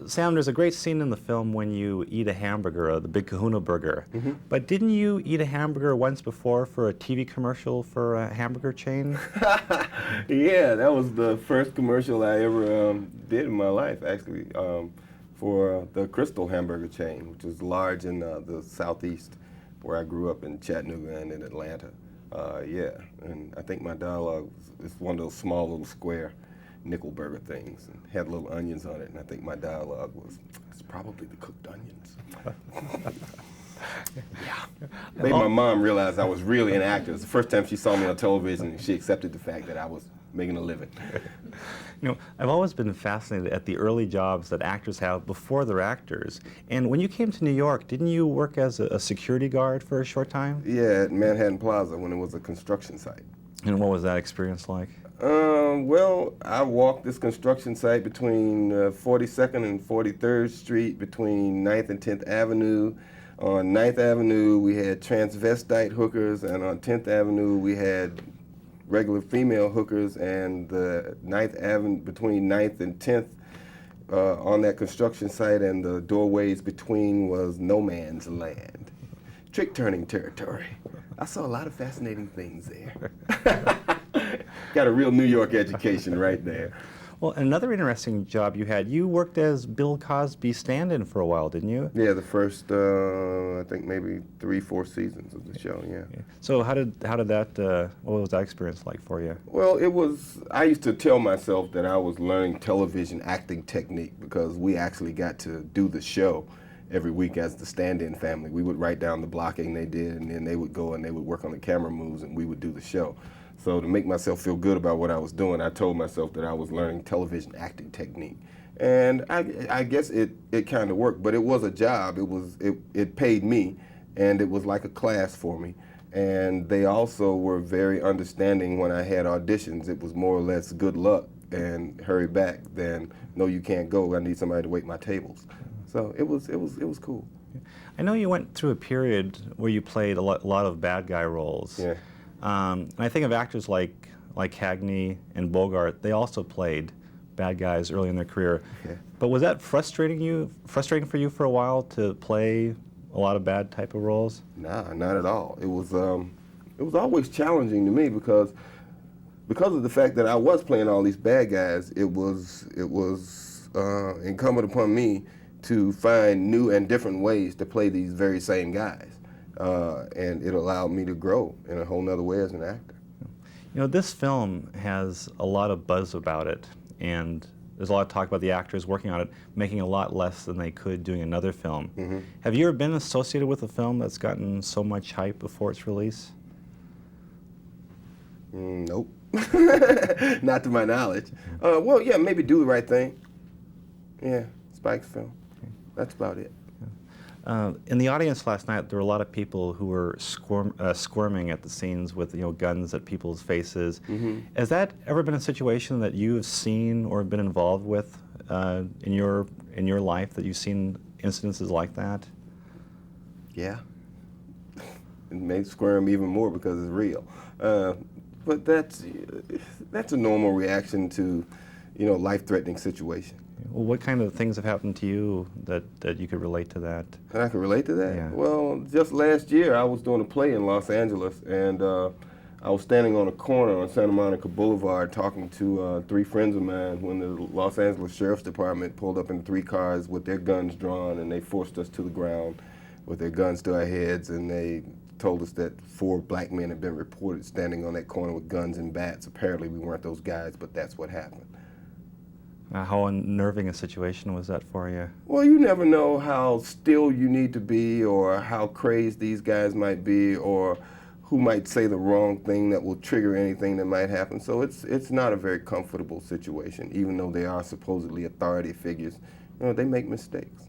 Sam, there's a great scene in the film when you eat a hamburger, the Big Kahuna Burger. Mm-hmm. But didn't you eat a hamburger once before for a TV commercial for a hamburger chain? Yeah, that was the first commercial I ever did in my life, actually, for the Crystal hamburger chain, which is large in the southeast, where I grew up in Chattanooga and in Atlanta. Yeah, and I think my dialogue is one of those small little square nickel burger things, and had little onions on it, and I think my dialogue was, it's probably the cooked onions. Yeah. Made my mom realize I was really an actor. It's the first time she saw me on television, and she accepted the fact that I was making a living. I've always been fascinated at the early jobs that actors have before they're actors. And when you came to New York, didn't you work as a security guard for a short time? Yeah, at Manhattan Plaza when it was a construction site. And what was that experience like? Well, I walked this construction site between 42nd and 43rd Street, between 9th and 10th Avenue. On 9th Avenue, we had transvestite hookers, and on 10th Avenue, we had regular female hookers, and the 9th Avenue, between 9th and 10th, on that construction site, and the doorways between was no man's land. Trick-turning territory. I saw a lot of fascinating things there. Got a real New York education right there. Well, another interesting job you had, you worked as Bill Cosby's stand-in for a while, didn't you? Yeah, the first, I think maybe 3-4 seasons of the show, yeah. So how did that, what was that experience like for you? Well, I used to tell myself that I was learning television acting technique because we actually got to do the show every week as the stand-in family. We would write down the blocking they did, and then they would go and they would work on the camera moves, and we would do the show. So to make myself feel good about what I was doing, I told myself that I was learning television acting technique. And I guess it kind of worked, but it was a job. It paid me, and it was like a class for me. And they also were very understanding when I had auditions. It was more or less good luck and hurry back than no, you can't go. I need somebody to wait my tables. So it was cool. I know you went through a period where you played a lot of bad guy roles. Yeah. And I think of actors like Cagney and Bogart. They also played bad guys early in their career. Yeah. But was that frustrating for you for a while to play a lot of bad type of roles? Nah, not at all. It was always challenging to me because of the fact that I was playing all these bad guys. It was incumbent upon me to find new and different ways to play these very same guys. And it allowed me to grow in a whole nother way as an actor. This film has a lot of buzz about it, and there's a lot of talk about the actors working on it, making a lot less than they could doing another film. Mm-hmm. Have you ever been associated with a film that's gotten so much hype before its release? Nope. Not to my knowledge. Well, yeah, maybe Do the Right Thing. Yeah, Spike's film. That's about it. In the audience last night, there were a lot of people who were squirming at the scenes with guns at people's faces. Mm-hmm. Has that ever been a situation that you've seen or been involved with in your life, that you've seen incidences like that? Yeah. It may squirm even more because it's real. But that's a normal reaction to, life-threatening situation. Well, what kind of things have happened to you that you could relate to that? And I can relate to that? Yeah. Well, just last year I was doing a play in Los Angeles, and I was standing on a corner on Santa Monica Boulevard talking to 3 friends of mine when the Los Angeles Sheriff's Department pulled up in 3 cars with their guns drawn, and they forced us to the ground with their guns to our heads, and they told us that 4 black men had been reported standing on that corner with guns and bats. Apparently we weren't those guys, but that's what happened. How unnerving a situation was that for you? Well, you never know how still you need to be, or how crazed these guys might be, or who might say the wrong thing that will trigger anything that might happen. So it's not a very comfortable situation, even though they are supposedly authority figures. They make mistakes.